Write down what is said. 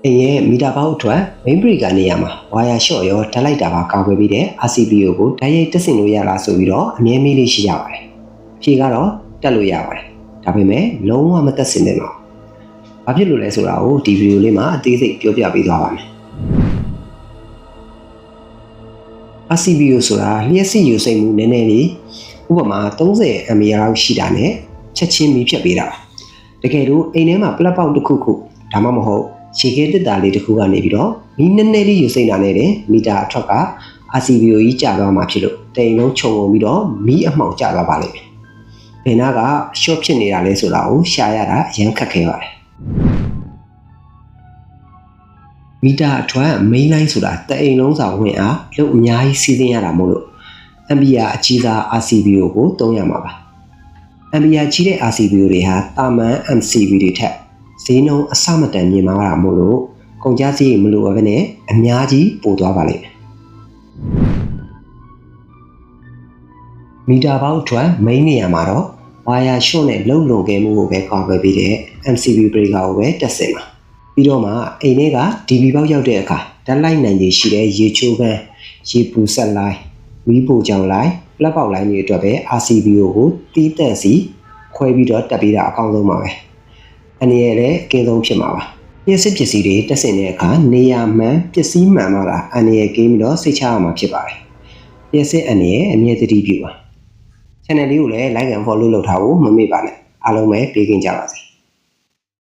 အိမ်ရဲ့မီတာပေါက်အတွက် main break ကနေရမှာဝါယာလျှော့ရောဓာတ်လိုက်တာပါကာကွယ်ပြီးတဲ့ RCBO ကိုဓာတ်ရိုက်တက်ဆင်လို့ရလားဆိုပြီးတော့အမြဲမေးလေးရှိရပါတယ်။ဖြေကတော့တက်လို့ရပါတယ်။ဒါပေမဲ့လုံးဝမတက်ဆင်နေတော့ဘာဖြစ်လို့လဲဆိုတာကိုဒီဗီဒီယိုလေးမှာအသေးစိတ်ပြောပြပေးသွားပါမယ်။ RCBO ဆိုတာလျှက်စစ်ယူစိမ့်မှုနည်းနည်းလေးဥပမာ30 mAh လောက်ရှိတာနဲ့ချက်ချင်းမီးဖြတ်ပေးတာပါ။တကယ်လို့အိမ်ထဲမှာပလက်ပေါက်တစ်ခုခုဒါမှမဟုတ်ရေခဲတစ်တာလေးတစ်ခုကနေပြီးတော့မီးနည်းနည်းလေးယူစိမ့်တာနဲ့တင်မီတာအထွက်က RCBO ကြီးကျသွားမှာဖြစ်လို့တိမ်လုံးခြုံပြီးတော့မီးအမှောင်ကျသွားပါလိမ့်မယ်။ဘယ်နာက short ဖြစ်နေတာလဲဆိုတာကိုရှာရတာအရင်ခက်ခဲပါတယ်။မီတာအထွတ် main line ဆိုတာတအိမ်လုံးစာဝင်အားလို့အများကြီးစီးဆင်းရတာမို့လို့ ampere အကြီးစား RCBO ကိုသုံးရမှာပါ။ ampere ကြီးတဲ့ RCBO တွေဟာတာမန် MCB တွေထက်ဈေးနှုန်းအဆမတန်မြင့်မားတာမို့လို့ကုန်ကျစရိတ်မလိုဘဲနဲ့အများကြီးပိုသွားပါလိမ့်မယ်။မီတာပေါက်အတွက် main နေရာမှာတော့ဝါယာရှော့နဲ့လုံလုံကဲမှုကိုပဲကာကွယ်ပေးတဲ့ MCB breaker ကိုပဲတက်ဆင်ပါ။ပြီးတော့မှအိမ်ထဲက DB ပေါက်ရောက်တဲ့အခါဓာတ်လိုက်နိုင်ခြေရှိတဲ့ရေချိုးပန်းရေပူဆက်လိုင်းမီးပိုကြောင်လိုင်းပလက်ပေါက်လိုင်းတွေအတွက်ပဲ RCBO ကိုတီးတက်စီခွဲပြီးတော့တက်ပေးတာအကောင်းဆုံးပါပဲ။အနေနဲ့လည်းအကင်းဆုံးဖြစ်မှာပါ။လျှက်စစ်ပစ္စည်းတွေတက်ဆင်တဲ့အခါနေရာမှန်ပစ္စည်းမှန်မှသာအနေနဲ့ကင်းပြီးတော့စိတ်ချရမှာဖြစ်ပါတယ်။လျှက်စစ်အနေနဲ့အမြဲတတိပြုပါ။ channel လေးကိုလည်း like and follow လုပ်ထားဖို့မမေ့ပါနဲ့အားလုံးပဲပြေးကင်းကြပါစေ